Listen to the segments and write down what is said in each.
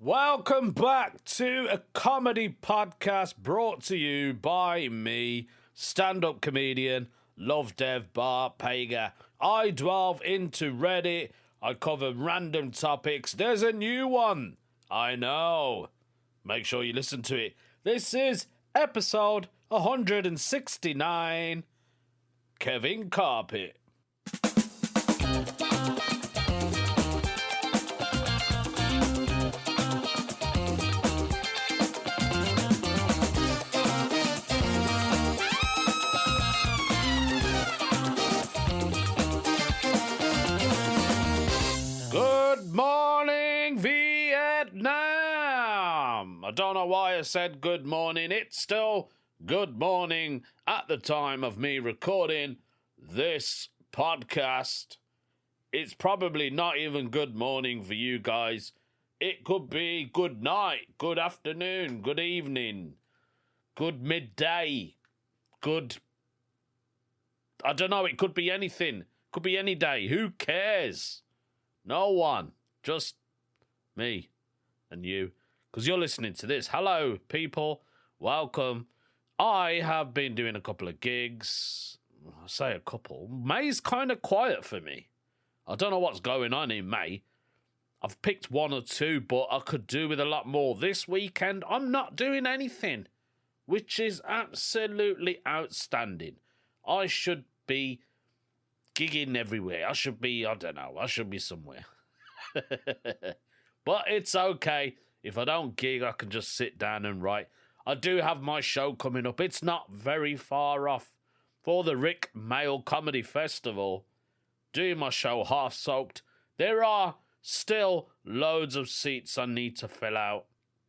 Welcome back to a comedy podcast brought to you by me, stand-up comedian Lovdev Bar Pager. I delve into Reddit, I cover random topics. There's a new one, I know. Make sure you listen to it. This is episode 169, Kevin Carpet. Good morning, Vietnam! I don't know why I said good morning. It's still good morning at the time of me recording this podcast. It's probably not even good morning for you guys. It could be good night, good afternoon, good evening, good midday, good... I don't know, it could be anything. Could be any day. Who cares? No one. Just me and you. Because you're listening to this. Hello, people. Welcome. I have been doing a couple of gigs. I say a couple. May's kind of quiet for me. I don't know what's going on in May. I've picked one or two, but I could do with a lot more. This weekend, I'm not doing anything, which is absolutely outstanding. I should be gigging everywhere. I should be somewhere. But it's okay. If I don't gig, I can just sit down and write. I do have my show coming up. It's not very far off. For the Rick Mail Comedy Festival, doing my show Half Soaked. There are still loads of seats I need to fill out.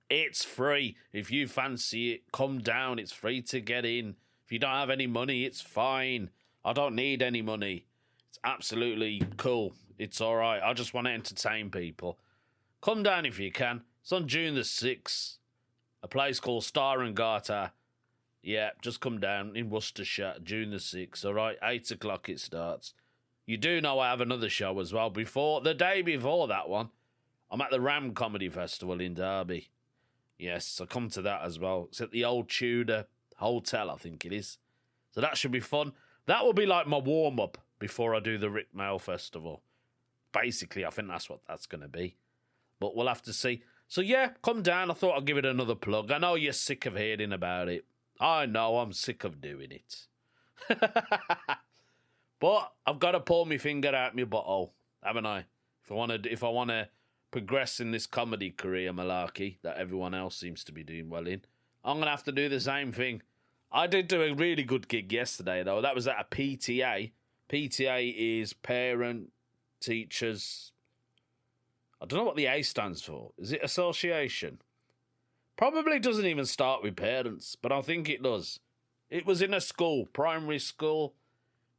It's free. If you fancy it, come down. It's free to get in. If you don't have any money, it's fine. I don't need any money. It's absolutely cool. It's all right. I just want to entertain people. Come down if you can. It's on June the 6th. A place called Star and Garter. Yeah, just come down in Worcestershire, June the 6th. All right, 8 o'clock it starts. You do know I have another show as well. The day before that one, I'm at the Ram Comedy Festival in Derby. Yes, I come to that as well. It's at the Old Tudor Hotel, I think it is. So that should be fun. That will be like my warm-up before I do the Rick Mail Festival. Basically, I think that's what that's going to be. But we'll have to see. So yeah, come down. I thought I'd give it another plug. I know you're sick of hearing about it. I know, I'm sick of doing it. But I've got to pull my finger out my butthole, haven't I? If I want to progress in this comedy career malarkey that everyone else seems to be doing well in, I'm going to have to do the same thing. I did do a really good gig yesterday, though. That was at a PTA. PTA is Parent Teachers... I don't know what the A stands for. Is it association? Probably doesn't even start with parents, but I think it does. It was in a school, primary school.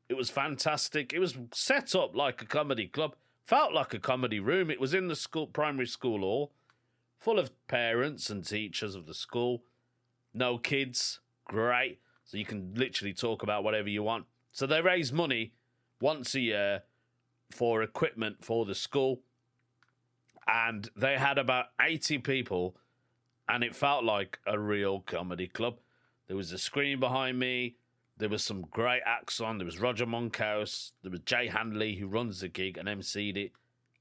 It was fantastic. It was set up like a comedy club. Felt like a comedy room. It was in the school, primary school hall, full of parents and teachers of the school. No kids. Great. So you can literally talk about whatever you want. So they raise money once a year for equipment for the school. And they had about 80 people, and it felt like a real comedy club. There was a screen behind me. There was some great acts on. There was Roger Monkhouse. There was Jay Handley, who runs the gig and emceed it.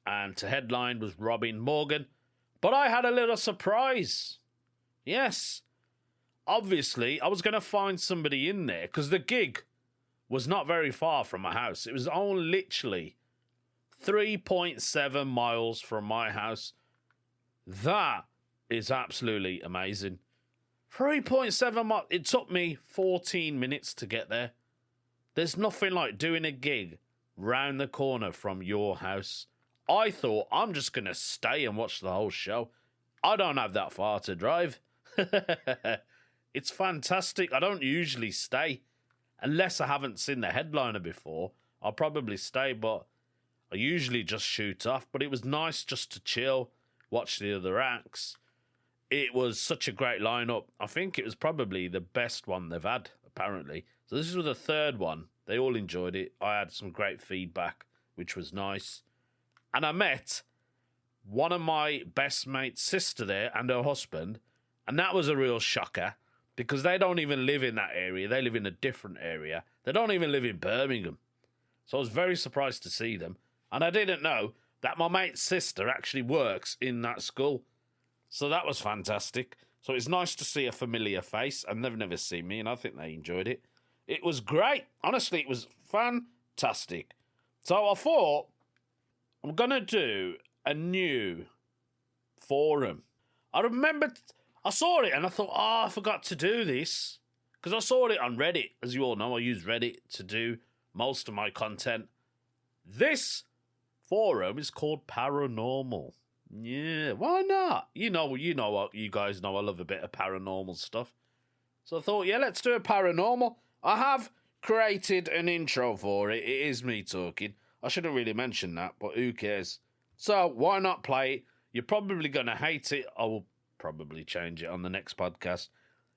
And to headline was Robin Morgan. But I had a little surprise. Yes. Obviously, I was going to find somebody in there, because the gig was not very far from my house. It was only literally 3.7 miles from my house. That is absolutely amazing. 3.7 miles. It took me 14 minutes to get there. There's nothing like doing a gig round the corner from your house. I thought, I'm just going to stay and watch the whole show. I don't have that far to drive. It's fantastic. I don't usually stay. Unless I haven't seen the headliner before, I'll probably stay, but I usually just shoot off. But it was nice just to chill, watch the other acts. It was such a great lineup. I think it was probably the best one they've had, apparently. So this was the third one. They all enjoyed it. I had some great feedback, which was nice. And I met one of my best mates' sister there and her husband, and that was a real shocker because they don't even live in that area. They live in a different area. They don't even live in Birmingham. So I was very surprised to see them. And I didn't know that my mate's sister actually works in that school. So that was fantastic. So it's nice to see a familiar face, and they've never seen me, and I think they enjoyed it. It was great. Honestly, it was fantastic. So I thought I'm going to do a new forum. I remembered, I saw it and I thought, I forgot to do this. Because I saw it on Reddit. As you all know, I use Reddit to do most of my content. This forum is called Paranormal. Yeah, why not? You know what you guys know. I love a bit of paranormal stuff. So I thought, yeah, let's do a paranormal. I have created an intro for it. It is me talking. I shouldn't really mention that, but who cares? So why not play it? You're probably going to hate it. I will probably change it on the next podcast.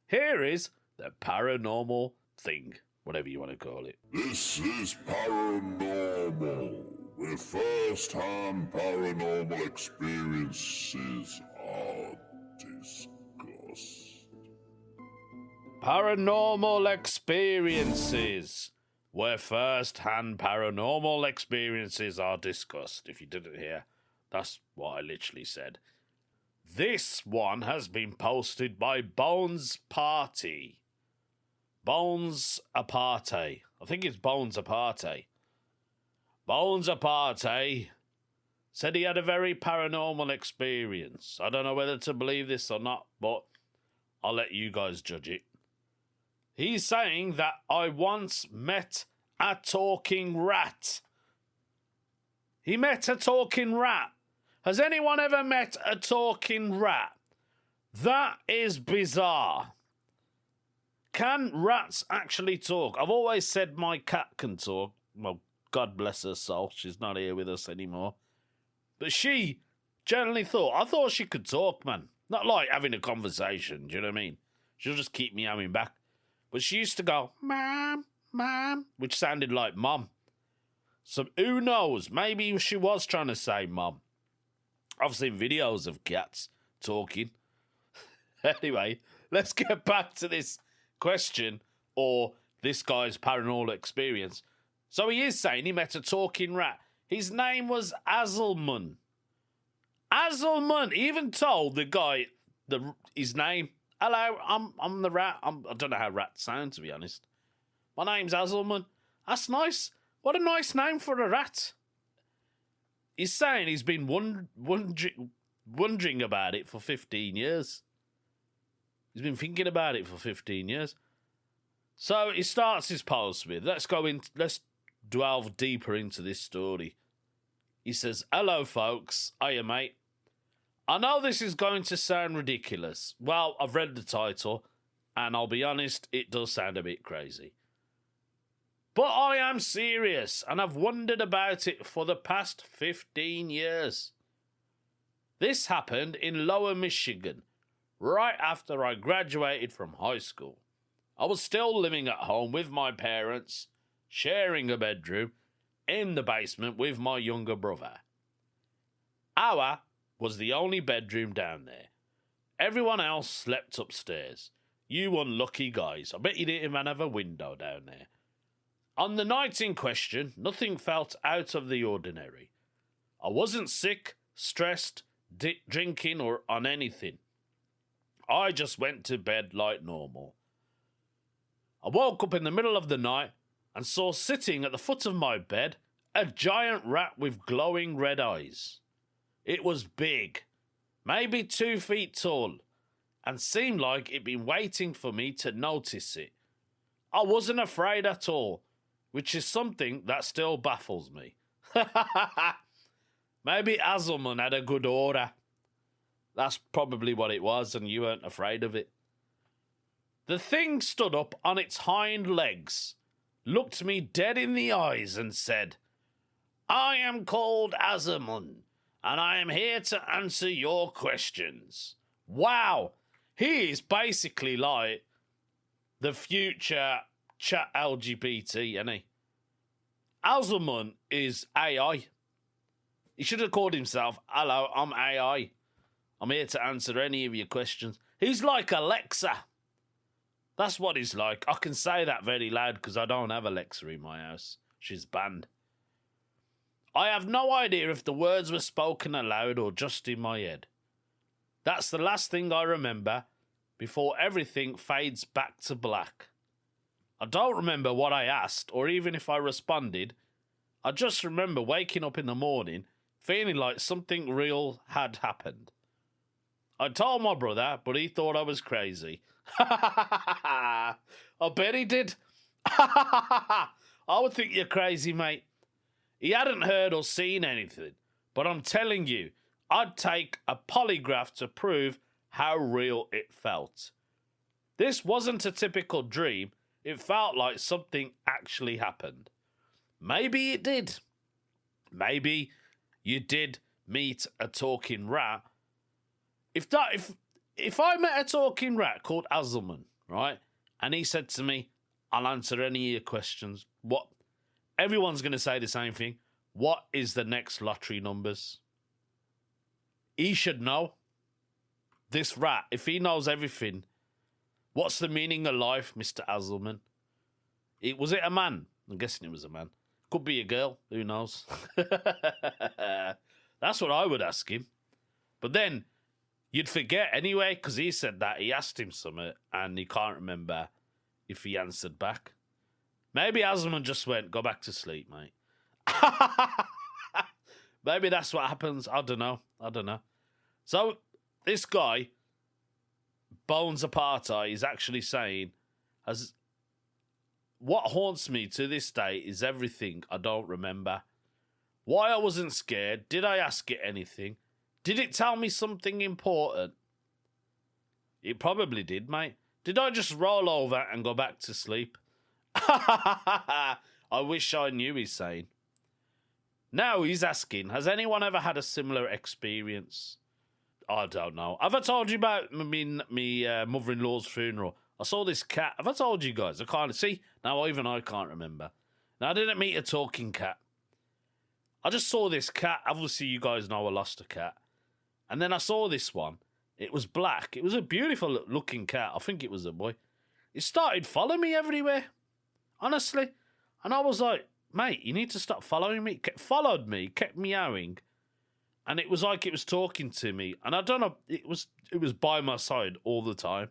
Here is the paranormal thing, whatever you want to call it. This is paranormal, where first-hand paranormal experiences are discussed. Paranormal experiences, where first-hand paranormal experiences are discussed. If you didn't hear, that's what I literally said. This one has been posted by Bones Party. Bones Aparte. I think it's Bones Aparte. Bones Aparte said he had a very paranormal experience. I don't know whether to believe this or not, but I'll let you guys judge it. He's saying that I once met a talking rat. He met a talking rat. Has anyone ever met a talking rat? That is bizarre. Can rats actually talk? I've always said my cat can talk. Well, God bless her soul. She's not here with us anymore. But she generally I thought she could talk, man. Not like having a conversation, do you know what I mean? She'll just keep meowing back. But she used to go, "Mom, Mom," which sounded like Mom. So who knows? Maybe she was trying to say Mom. I've seen videos of cats talking. Anyway, let's get back to this question or this guy's paranormal experience. So he is saying he met a talking rat. His name was Azelman. Azelman even told the guy his name. "Hello, I'm the rat." I don't know how rats sound, to be honest. "My name's Azelman." That's nice. What a nice name for a rat. He's saying he's been wondering about it for 15 years. He's been thinking about it for 15 years. So he starts his post with, let's delve deeper into this story. He says, "Hello, folks. Hiya, mate. I know this is going to sound ridiculous. Well, I've read the title, and I'll be honest, it does sound a bit crazy. But I am serious, and I've wondered about it for the past 15 years. This happened in Lower Michigan, right after I graduated from high school. I was still living at home with my parents, sharing a bedroom in the basement with my younger brother. Our was the only bedroom down there. Everyone else slept upstairs. You unlucky guys. I bet you didn't even have a window down there. On the night in question, nothing felt out of the ordinary. I wasn't sick, stressed, drinking, or on anything. I just went to bed like normal. I woke up in the middle of the night and saw sitting at the foot of my bed a giant rat with glowing red eyes. It was big, maybe 2 feet tall, and seemed like it'd been waiting for me to notice it. I wasn't afraid at all, which is something that still baffles me. Maybe Azelman had a good aura. That's probably what it was, and you weren't afraid of it. The thing stood up on its hind legs, looked me dead in the eyes, and said, "I am called Azelman, and I am here to answer your questions." Wow, he is basically like the future chat LGBT, isn't he? Azelman is AI. He should have called himself, "Hello, I'm AI. I'm here to answer any of your questions." He's like Alexa. That's what he's like. I can say that very loud because I don't have Alexa in my house. She's banned. I have no idea if the words were spoken aloud or just in my head. That's the last thing I remember before everything fades back to black. I don't remember what I asked or even if I responded. I just remember waking up in the morning feeling like something real had happened. I told my brother, but he thought I was crazy. I bet he did. I would think you're crazy, mate. He hadn't heard or seen anything, but I'm telling you, I'd take a polygraph to prove how real it felt. This wasn't a typical dream. It felt like something actually happened. Maybe it did. Maybe you did meet a talking rat. If I met a talking rat called Azelman, right, and he said to me, "I'll answer any of your questions," what? Everyone's going to say the same thing. What is the next lottery numbers? He should know. This rat, if he knows everything, what's the meaning of life, Mr. Azelman? Was it a man? I'm guessing it was a man. Could be a girl. Who knows? That's what I would ask him. But then you'd forget anyway, because he said that. He asked him something, and he can't remember if he answered back. Maybe Azelman just went, "Go back to sleep, mate." Maybe that's what happens. I don't know. So this guy, Bones Apartheid, is actually saying, what haunts me to this day is everything I don't remember. Why I wasn't scared? Did I ask it anything? Did it tell me something important? It probably did, mate. Did I just roll over and go back to sleep? I wish I knew, he's saying. Now he's asking, has anyone ever had a similar experience? I don't know. Have I told you about me mother-in-law's funeral? I saw this cat. Have I told you guys? I can't see. Now even I can't remember. Now I didn't meet a talking cat. I just saw this cat. Obviously you guys know I lost a cat. And then I saw this one. It was black. It was a beautiful looking cat. I think it was a boy. It started following me everywhere. Honestly. And I was like, "Mate, you need to stop following me." It followed me, kept meowing. And it was like it was talking to me. And I don't know, it was by my side all the time.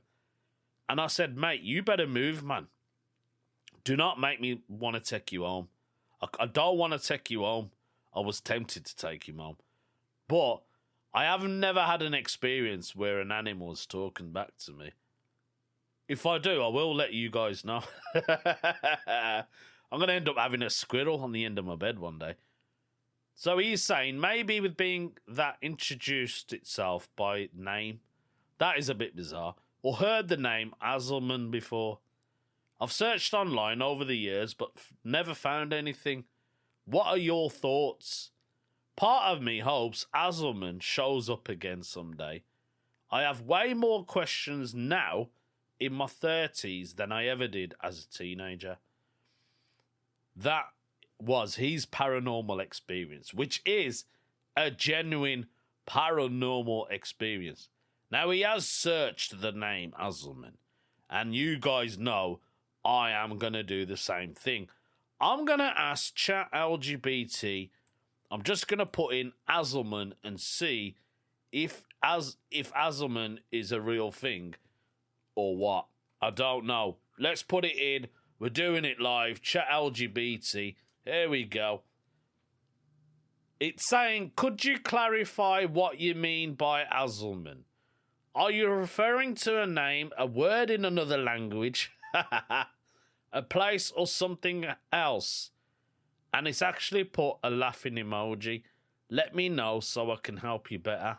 And I said, "Mate, you better move, man. Do not make me want to take you home." I don't want to take you home. I was tempted to take him home. But I have never had an experience where an animal is talking back to me. If I do, I will let you guys know. I'm going to end up having a squirrel on the end of my bed one day. So he's saying maybe with being that introduced itself by name, that is a bit bizarre. Or heard the name Azelman before. I've searched online over the years, but never found anything. What are your thoughts? Part of me hopes Azelman shows up again someday. I have way more questions now in my 30s than I ever did as a teenager. That was his paranormal experience, which is a genuine paranormal experience. Now, he has searched the name Azelman, and you guys know I am going to do the same thing. I'm going to ask chat LGBT, I'm just going to put in Azelman and see if Azelman is a real thing or what. I don't know. Let's put it in. We're doing it live. Chat LGBT. Here we go. It's saying, could you clarify what you mean by Azelman? Are you referring to a name, a word in another language, a place, or something else? And it's actually put a laughing emoji. Let me know so I can help you better.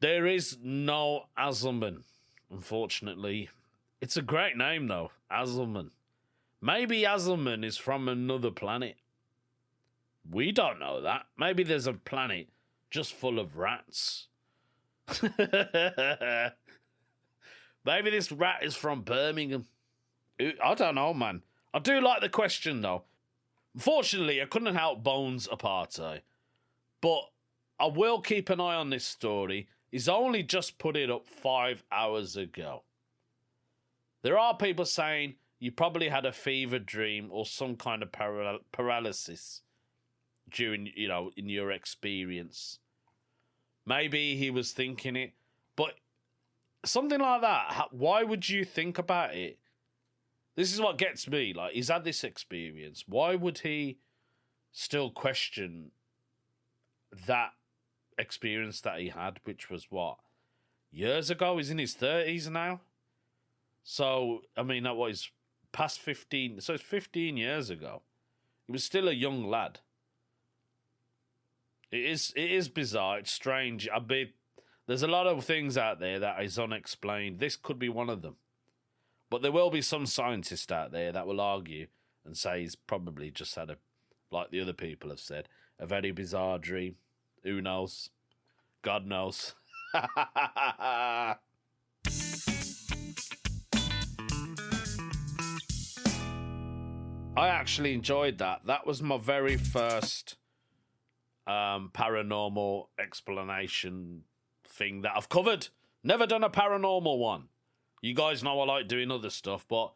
There is no Azelman, unfortunately. It's a great name, though, Azelman. Maybe Azelman is from another planet. We don't know that. Maybe there's a planet just full of rats. Maybe this rat is from Birmingham. I don't know, man. I do like the question, though. Unfortunately, I couldn't help Bones Apartheid. But I will keep an eye on this story. He's only just put it up 5 hours ago. There are people saying you probably had a fever dream or some kind of paralysis during, in your experience. Maybe he was thinking it, but something like that, why would you think about it? This is what gets me. Like, he's had this experience. Why would he still question that experience that he had, which was what? Years ago? He's in his 30s now. So, I mean, that was past 15. So it's 15 years ago. He was still a young lad. It is bizarre. It's strange. There's a lot of things out there that is unexplained. This could be one of them. But there will be some scientist out there that will argue and say he's probably just had like the other people have said, a very bizarre dream. Who knows? God knows. I actually enjoyed that. That was my very first paranormal explanation thing that I've covered. Never done a paranormal one. You guys know I like doing other stuff, but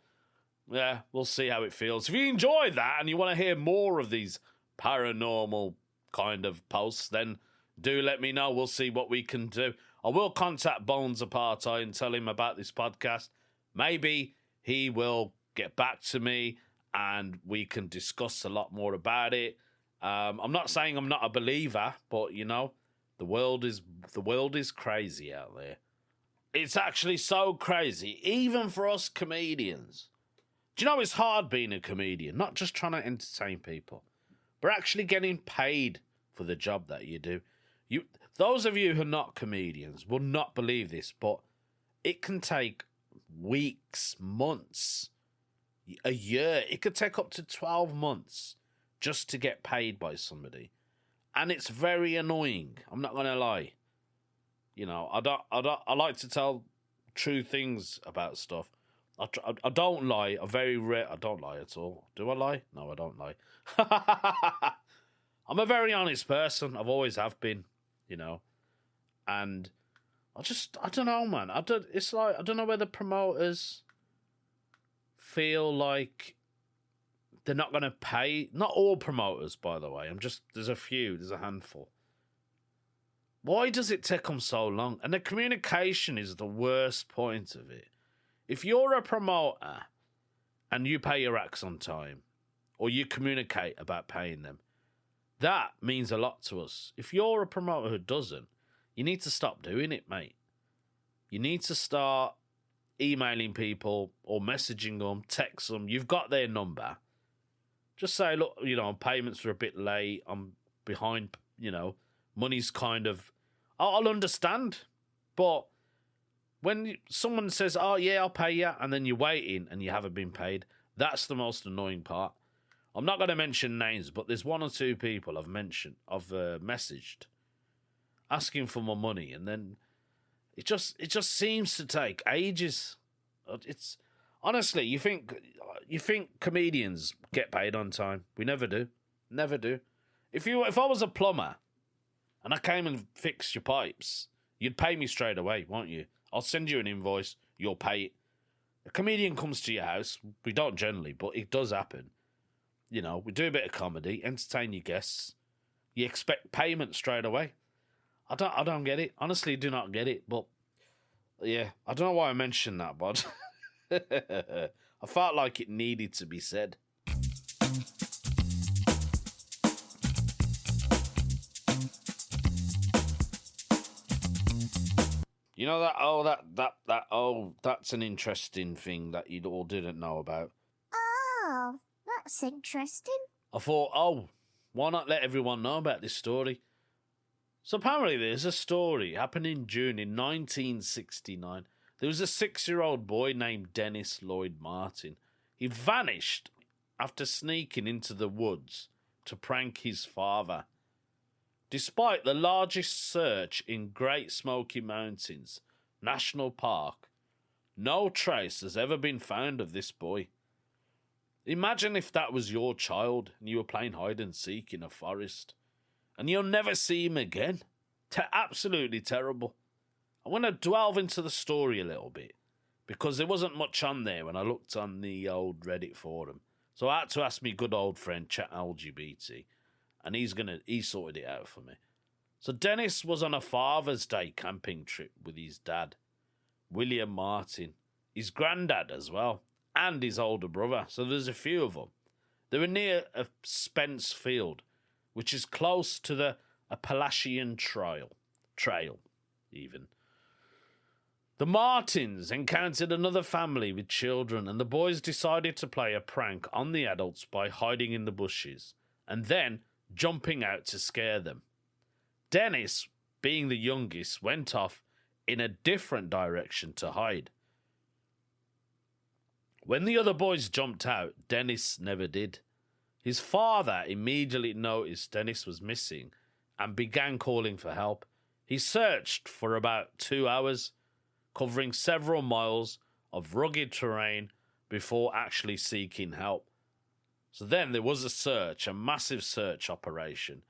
yeah, we'll see how it feels. If you enjoyed that and you want to hear more of these paranormal kind of posts, then do let me know. We'll see what we can do. I will contact Bones Apartheid and tell him about this podcast. Maybe he will get back to me and we can discuss a lot more about it. I'm not saying I'm not a believer, but the world is crazy out there. It's actually so crazy, even for us comedians. Do you know it's hard being a comedian? Not just trying to entertain people, but actually getting paid for the job that you do. Those of you who are not comedians will not believe this, but it can take weeks, months, a year. It could take up to 12 months just to get paid by somebody. And it's very annoying. I'm not going to lie. I like to tell true things about stuff. I don't lie. I don't lie at all. Do I lie? No, I don't lie. I'm a very honest person. I've always have been, and I don't know, man. I don't know whether promoters feel like they're not going to pay. Not all promoters, by the way. There's a handful. Why does it take them so long? And the communication is the worst point of it. If you're a promoter and you pay your acts on time, or you communicate about paying them, that means a lot to us. If you're a promoter who doesn't, you need to stop doing it, mate. You need to start emailing people or messaging them, text them. You've got their number. Just say, look, payments are a bit late. I'm behind, money's kind of... I'll understand. But when someone says, oh, yeah, I'll pay you, and then you're waiting and you haven't been paid, that's the most annoying part. I'm not going to mention names, but there's one or two people I've messaged asking for my money, and then it just seems to take ages. It's honestly, you think comedians get paid on time? We never do. Never do. If I was a plumber and I came and fixed your pipes, you'd pay me straight away, won't you? I'll send you an invoice, you'll pay it. A comedian comes to your house, we don't generally, but it does happen. We do a bit of comedy, entertain your guests. You expect payment straight away. I don't get it. Honestly, do not get it. But yeah, I don't know why I mentioned that, but I felt like it needed to be said. You know that's an interesting thing that you all didn't know about. Oh, that's interesting. I thought, why not let everyone know about this story? So apparently there's a story happened in June in 1969. There was a 6-year-old boy named Dennis Lloyd Martin. He vanished after sneaking into the woods to prank his father. Despite the largest search in Great Smoky Mountains National Park, no trace has ever been found of this boy. Imagine if that was your child and you were playing hide and seek in a forest and you'll never see him again. Absolutely terrible. I want to delve into the story a little bit, because there wasn't much on there when I looked on the old Reddit forum. So I had to ask me good old friend Chat LGBT, and he sorted it out for me. So Dennis was on a Father's Day camping trip with his dad, William Martin, his granddad as well, and his older brother. So there's a few of them. They were near a Spence Field, which is close to the Appalachian Trail, even. The Martins encountered another family with children, and the boys decided to play a prank on the adults by hiding in the bushes and then jumping out to scare them. Dennis, being the youngest, went off in a different direction to hide. When the other boys jumped out, Dennis never did. His father immediately noticed Dennis was missing and began calling for help. He searched for about 2 hours, covering several miles of rugged terrain before actually seeking help. So then there was a massive search operation.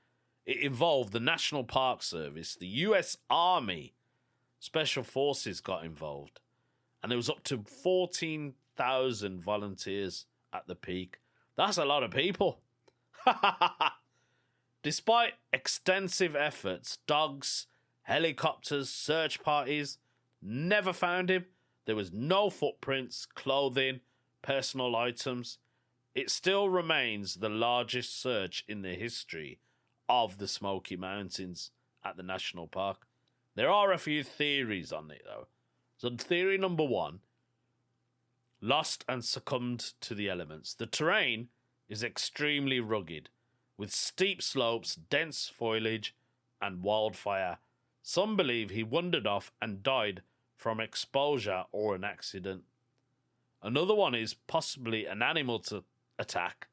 It involved the National Park Service, the US Army, Special Forces got involved, and there was up to 14,000 volunteers at the peak. That's a lot of people. Despite extensive efforts, dogs, helicopters, search parties never found him. There was no footprints, clothing, personal items. It still remains the largest search in the history of the Smoky Mountains at the national park. There are a few theories on it, though. So theory number 1, lost and succumbed to the elements. The terrain is extremely rugged, with steep slopes, dense foliage, and wildfire. Some believe he wandered off and died from exposure or an accident. Another one is possibly an animal to attack,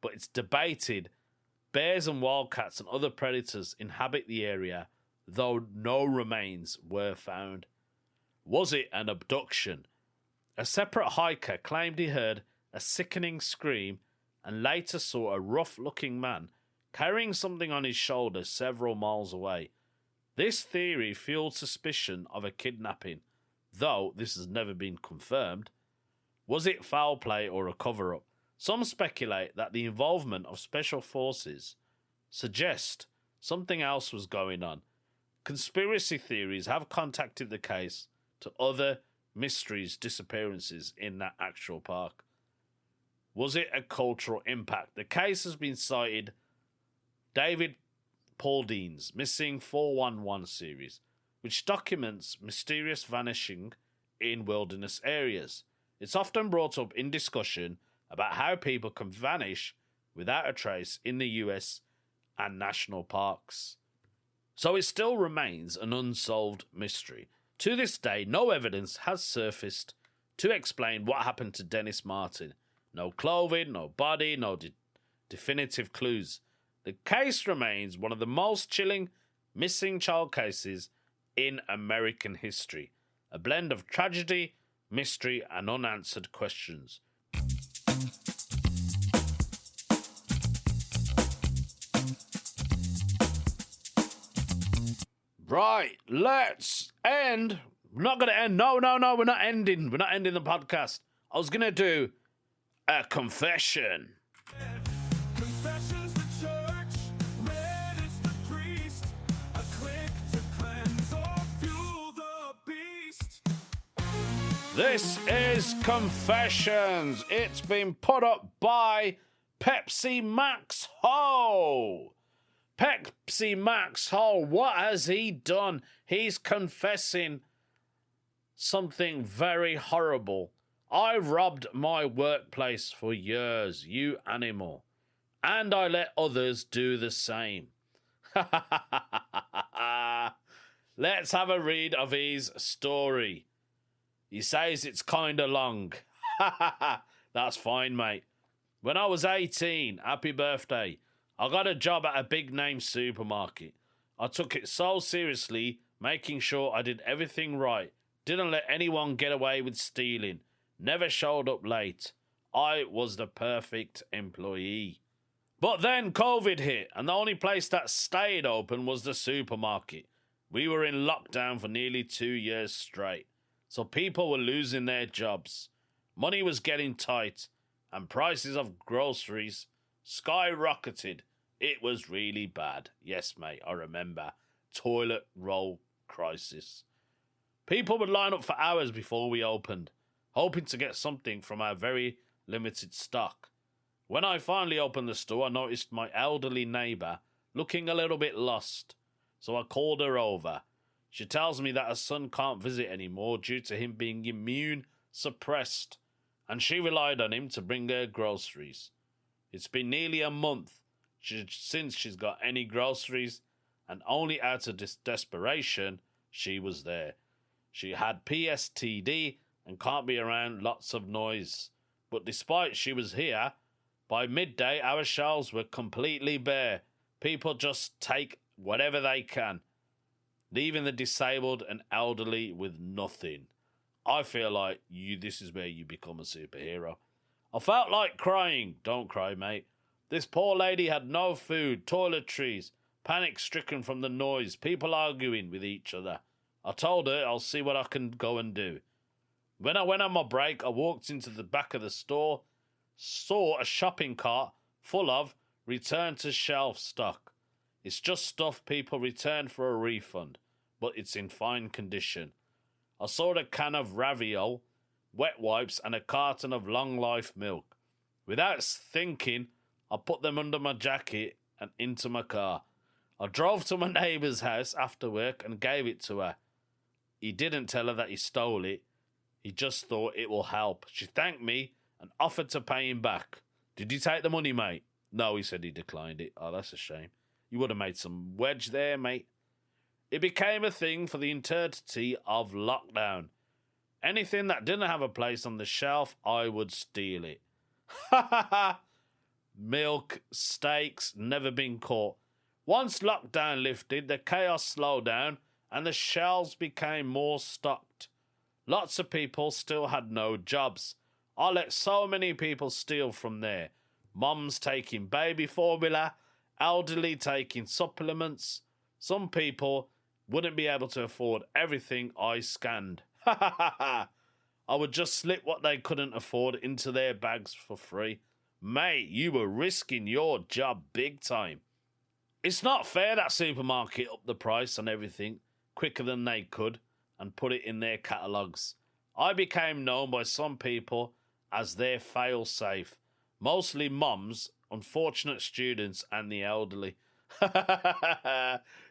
but it's debated. Bears and wildcats and other predators inhabit the area, though no remains were found. Was it an abduction? A separate hiker claimed he heard a sickening scream and later saw a rough-looking man carrying something on his shoulder several miles away. This theory fueled suspicion of a kidnapping, though this has never been confirmed. Was it foul play or a cover-up? Some speculate that the involvement of special forces suggest something else was going on. Conspiracy theories have contacted the case to other mysteries, disappearances in that actual park. Was it a cultural impact? The case has been cited David Paulding's Missing 411 series, which documents mysterious vanishing in wilderness areas. It's often brought up in discussion about how people can vanish without a trace in the US and national parks. So it still remains an unsolved mystery. To this day, no evidence has surfaced to explain what happened to Dennis Martin. No clothing, no body, no definitive clues. The case remains one of the most chilling missing child cases in American history. A blend of tragedy, mystery, and unanswered questions. Right, let's end. We're not going to end. No, we're not ending. We're not ending the podcast. I was going to do a confession. Confessions the church, red is the priest, a click to cleanse or fuel the beast. This is Confessions. It's been put up by Pepsi Max Ho. Pepsi Max Ho, what has he done? He's confessing something very horrible. I robbed my workplace for years, you animal, and I let others do the same. Let's have a read of his story. He says it's kinda long. That's fine, mate. When I was 18, happy birthday, I got a job at a big-name supermarket. I took it so seriously, making sure I did everything right. Didn't let anyone get away with stealing. Never showed up late. I was the perfect employee. But then COVID hit, and the only place that stayed open was the supermarket. We were in lockdown for nearly 2 years straight, so people were losing their jobs. Money was getting tight, and prices of groceries skyrocketed. It was really bad. Yes, mate, I remember. Toilet roll crisis. People would line up for hours before we opened, hoping to get something from our very limited stock. When I finally opened the store, I noticed my elderly neighbour looking a little bit lost, so I called her over. She tells me that her son can't visit anymore due to him being immune suppressed, and she relied on him to bring her groceries. It's been nearly a month since she's got any groceries, and only out of desperation she was there. She had PSTD and can't be around lots of noise, but despite she was here, by midday our shelves were completely bare. People just take whatever they can, leaving the disabled and elderly with nothing. I feel like this is where you become a superhero. I felt like crying. Don't cry, mate. This poor lady had no food, toiletries, panic-stricken from the noise, people arguing with each other. I told her I'll see what I can go and do. When I went on my break, I walked into the back of the store, saw a shopping cart full of return-to-shelf stock. It's just stuff people return for a refund, but it's in fine condition. I saw a can of ravioli, wet wipes, and a carton of long-life milk. Without thinking, I put them under my jacket and into my car. I drove to my neighbour's house after work and gave it to her. He didn't tell her that he stole it. He just thought it will help. She thanked me and offered to pay him back. Did you take the money, mate? No, he said he declined it. Oh, that's a shame. You would have made some wedge there, mate. It became a thing for the entirety of lockdown. Anything that didn't have a place on the shelf, I would steal it. Ha ha ha! Milk, steaks, never been caught. Once lockdown lifted, the chaos slowed down and the shelves became more stocked. Lots of people still had no jobs. I let so many people steal from there. Mums taking baby formula, elderly taking supplements. Some people wouldn't be able to afford everything I scanned. Ha ha ha ha! I would just slip what they couldn't afford into their bags for free. Mate, you were risking your job big time. It's not fair that supermarket upped the price on everything quicker than they could and put it in their catalogues. I became known by some people as their fail-safe, mostly mums, unfortunate students and the elderly.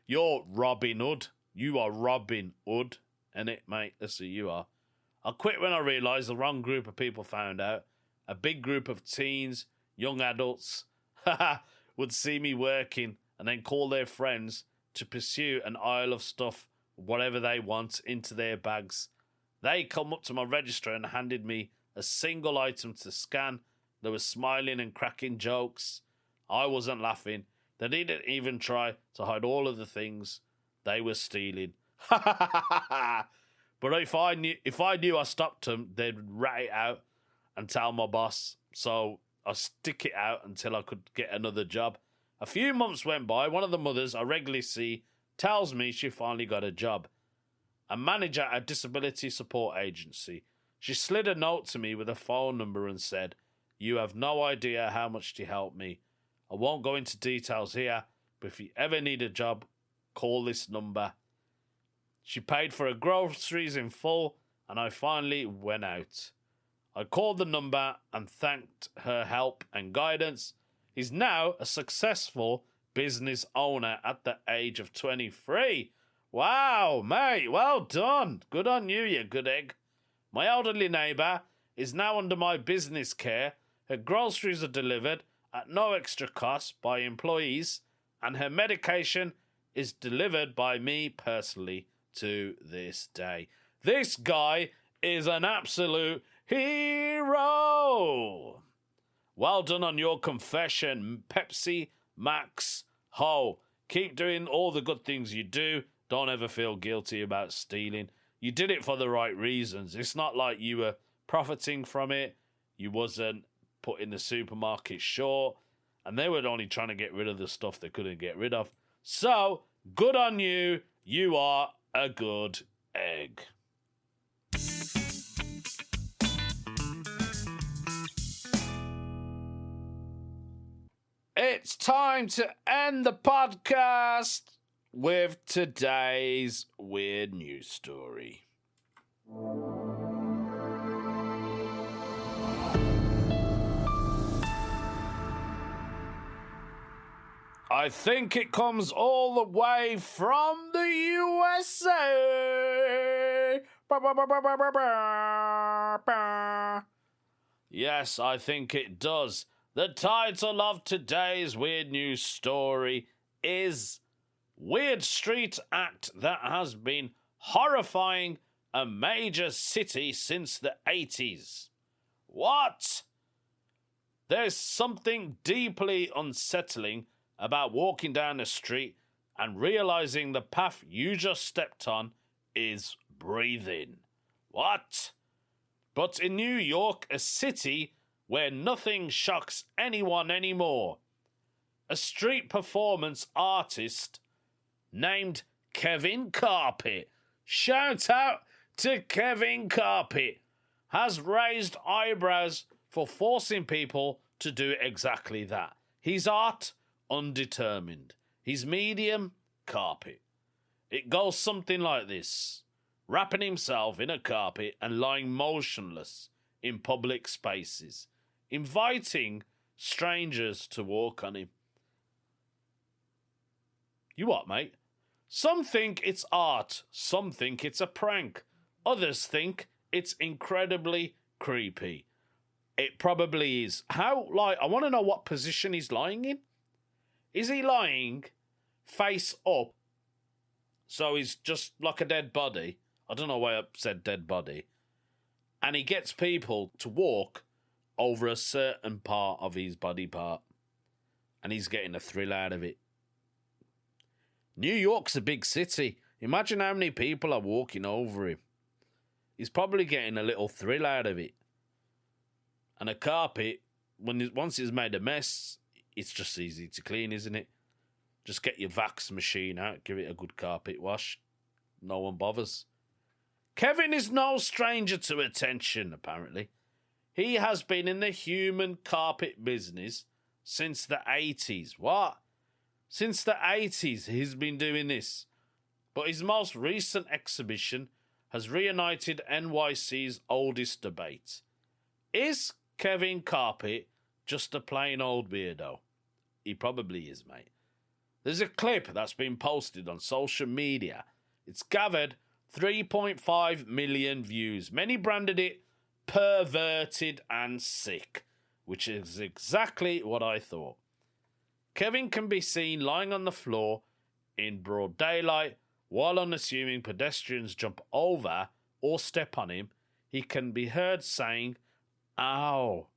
You're Robin Hood. You are Robin Hood, innit, mate? That's who you are. I quit when I realised the wrong group of people found out. A big group of teens, young adults, would see me working and then call their friends to pursue an aisle of stuff, whatever they want, into their bags. They come up to my register and handed me a single item to scan. They were smiling and cracking jokes. I wasn't laughing. They didn't even try to hide all of the things they were stealing. But if I knew I stopped them, they'd rat it out and tell my boss. So I stick it out until I could get another job. A few months went by. One of the mothers I regularly see tells me she finally got a job. A manager at a disability support agency. She slid a note to me with a phone number and said, "You have no idea how much to help me. I won't go into details here, but if you ever need a job, call this number." She paid for her groceries in full, and I finally went out. I called the number and thanked her help and guidance. He's now a successful business owner at the age of 23. Wow, mate, well done. Good on you, you good egg. My elderly neighbour is now under my business care. Her groceries are delivered at no extra cost by employees, and her medication is delivered by me personally to this day. This guy is an absolute hero. Well done on your confession, Pepsi Max Ho. Keep doing all the good things you do. Don't ever feel guilty about stealing. You did it for the right reasons. It's not like you were profiting from it. You wasn't putting the supermarket short. And they were only trying to get rid of the stuff they couldn't get rid of. So, good on you. You are a good egg. It's time to end the podcast with today's weird news story. I think it comes all the way from the USA. Yes, I think it does. The title of today's weird news story is Weird Street Act That Has Been Horrifying a Major City Since the 80s. What? There's something deeply unsettling about walking down the street and realizing the path you just stepped on is breathing. What? But in New York, a city where nothing shocks anyone anymore, a street performance artist named Kevin Carpet, shout out to Kevin Carpet, has raised eyebrows for forcing people to do exactly that. His art, undetermined. His medium, carpet. It goes something like this. Wrapping himself in a carpet and lying motionless in public spaces, inviting strangers to walk on him. You what, mate? Some think it's art, some think it's a prank, others think it's incredibly creepy. It probably is. I want to know what position he's lying in. Is he lying face up? So he's just like a dead body. I don't know why I said dead body. And he gets people to walk over a certain part of his body part. And he's getting a thrill out of it. New York's a big city. Imagine how many people are walking over him. He's probably getting a little thrill out of it. And a carpet, once it's made a mess, it's just easy to clean, isn't it? Just get your Vax machine out, give it a good carpet wash. No one bothers. Kevin is no stranger to attention, apparently. He has been in the human carpet business since the 80s. What? Since the 80s he's been doing this. But his most recent exhibition has reunited NYC's oldest debate. Is Kevin Carpet just a plain old weirdo? He probably is, mate. There's a clip that's been posted on social media. It's gathered 3.5 million views. Many branded it perverted and sick, which is exactly what I thought. Kevin can be seen lying on the floor in broad daylight while unassuming pedestrians jump over or step on him. He can be heard saying, "Ow,"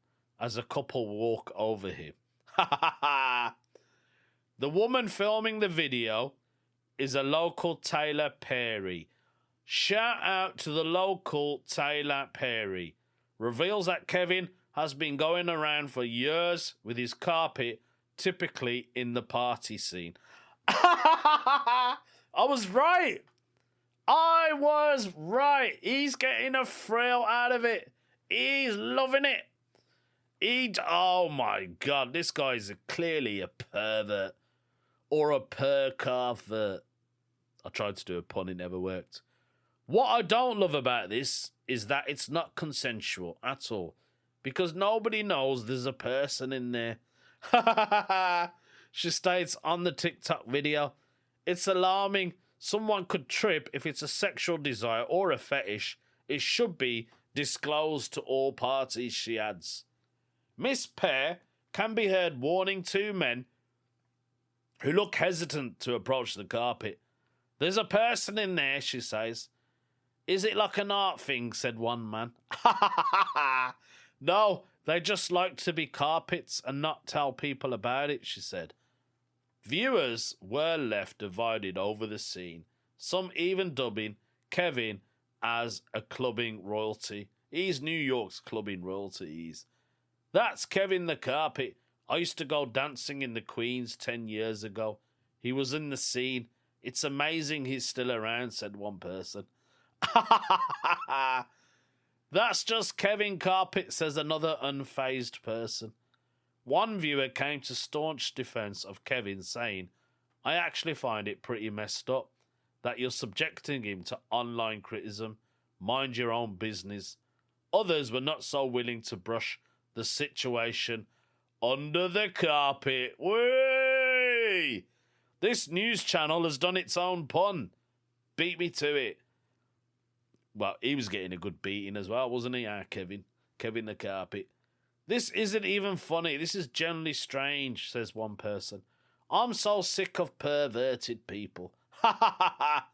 as a couple walk over him. Ha ha ha! The woman filming the video is a local Taylor Perry. Shout out to the local Taylor Perry. Reveals that Kevin has been going around for years with his carpet, typically in the party scene. I was right. I was right. He's getting a thrill out of it. He's loving it. Oh my God, this guy's clearly a pervert. Or a percarvert. I tried to do a pun, it never worked. What I don't love about this is that it's not consensual at all. Because nobody knows there's a person in there. She states on the TikTok video, "It's alarming. Someone could trip if it's a sexual desire or a fetish. It should be disclosed to all parties," she adds. Miss Pear can be heard warning two men who look hesitant to approach the carpet. "There's a person in there," she says. "Is it like an art thing?" said one man. "No, they just like to be carpets and not tell people about it," she said. Viewers were left divided over the scene, some even dubbing Kevin as a clubbing royalty. He's New York's clubbing royalty. That's Kevin the Carpet. I used to go dancing in the Queens 10 years ago. He was in the scene. It's amazing he's still around, said one person. That's just Kevin Carpet, says another unfazed person. One viewer came to staunch defense of Kevin, saying, I actually find it pretty messed up that you're subjecting him to online criticism. Mind your own business. Others were not so willing to brush the situation under the carpet. Whee! This news channel has done its own pun. Beat me to it. Well, he was getting a good beating as well, wasn't he? Kevin. Kevin the Carpet. This isn't even funny. This is generally strange, says one person. I'm so sick of perverted people. Ha ha ha ha.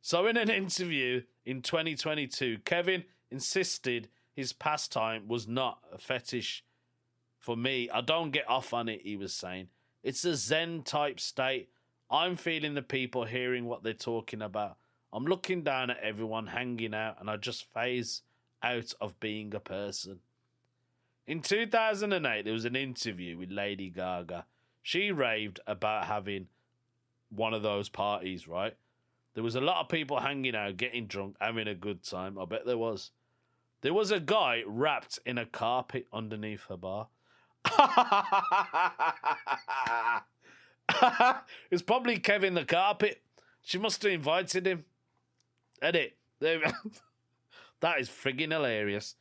So in an interview in 2022, Kevin insisted his pastime was not a fetish. For me, I don't get off on it, he was saying. It's a Zen type state. I'm feeling the people hearing what they're talking about. I'm looking down at everyone hanging out and I just phase out of being a person. In 2008, there was an interview with Lady Gaga. She raved about having one of those parties, right? There was a lot of people hanging out, getting drunk, having a good time. I bet there was. There was a guy wrapped in a carpet underneath her bar. It's probably Kevin the Carpet. She must have invited him. Edit. That is friggin' hilarious.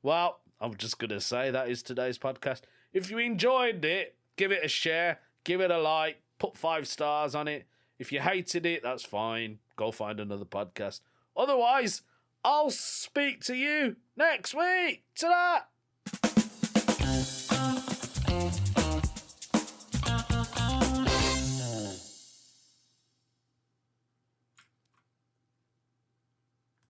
Well, I'm just going to say that is today's podcast. If you enjoyed it, give it a share, give it a like, put 5 stars on it. If you hated it, that's fine. Go find another podcast. Otherwise, I'll speak to you next week. Ta-da!